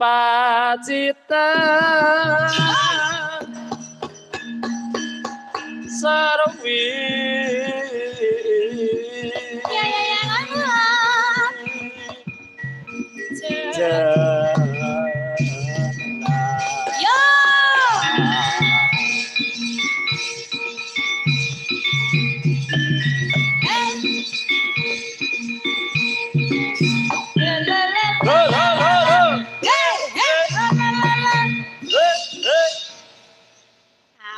Pacitan Sarwi Ya Yo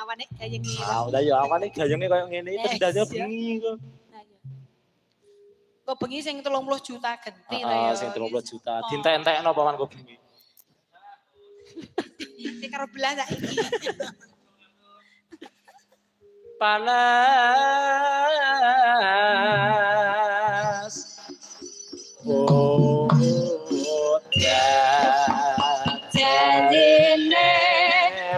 Awane gayeng iki. Udah ya awane gayenge koyo ngene iki dadi bengi kok. Kok bengi sing 30 juta genti to ya. Sing 30 juta. Dintek-entekno paman kok bengi. Iki karo belas saiki. Panas. Oh, jadine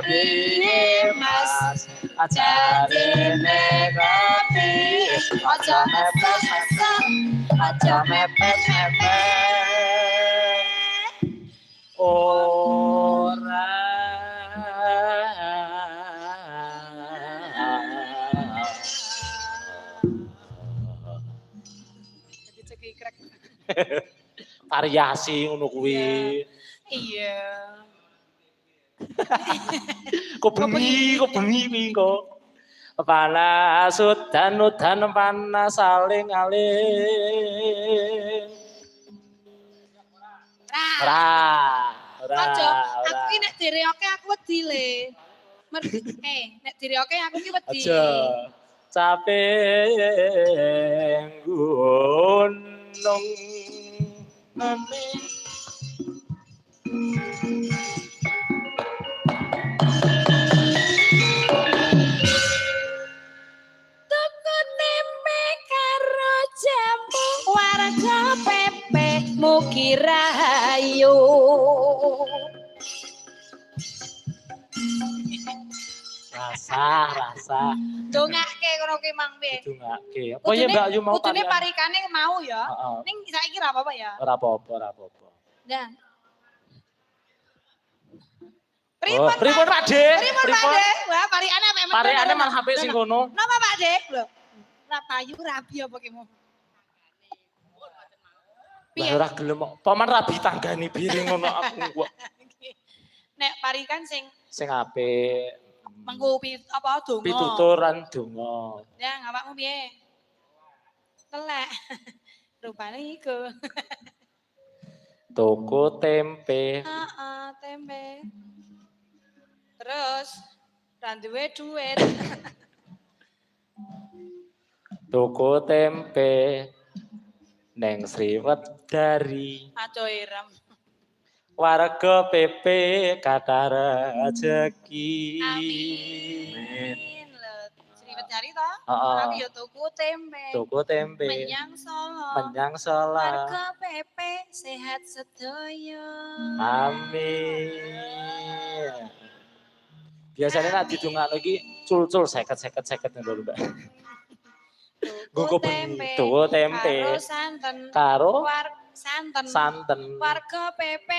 piye mas jadine kapi aja mepet ora jadi cekikrek variasi ngono kuwi. Iya. Kok bengi kuwi kok. Panas udan panas saling aling. Aja, aku ki nek direoke aku wedi le. Nek direoke aku ki wedi. Aja. Capek gunung ame. Tuku tempe karo jamu warga pepe mugi rahayu. Rasa. Dongake kono ki Mang piye? Dongake. Apa ya Mbak Ayu mau kudune parikane mau ya. Ning saiki ora apa-apa ya. Ora apa-apa. Nah. Pripun Pak De? Wah, parikane mek. Parikane malah HP sing kono. Napa Pak De? Lho. Ora payu rabi apa ki mau? Lah ora gelem kok. Paman rabi tanggane piring ngono aku kok. Nek parikan sing apik. Mengko apa donga. Pituturan donga. Ya, awakmu piye? Telek. Rupane iku. Tuku tempe. Heeh, tempe. Terus ra duwe duit. Tuku tempe neng Sriwedari. Aduh Iram. Warga PP kata rezeki. Amin. Sriwedari to? Aku ya tuku tempe. Menyang Solo. Warga PP sehat sedaya. Amin. Biasanya nek didongakno iki cul-cul 50 ngono Mbak. Tuku tempe. Karo santen. Warga PP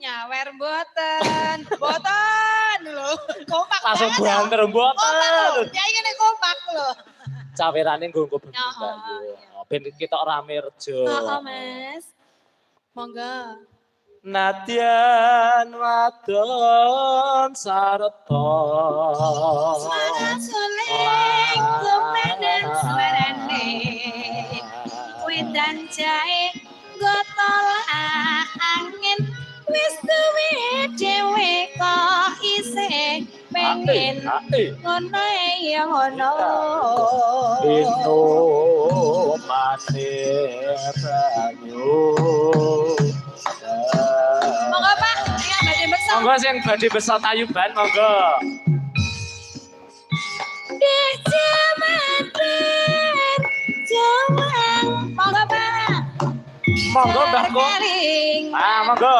nyawer mboten. Mboten lho. Kompak. Langsung banter mboten. Ya iki nek kompak lho. Cawerane nggo bengi Mbak. Ben kita rame rejo. Heeh, Mas. Monggo. Nadyan wadon sarta. Suling kumenen suarane. Wedan jae gotol angin wis duwe dhewe kok isih pengen ngono ya ngono Ino maneranyo monggo Pak sing badhe besok monggo sing badhe besok Tayuban monggo Dek jamater jawang monggo Pak monggo Mbah Ko monggo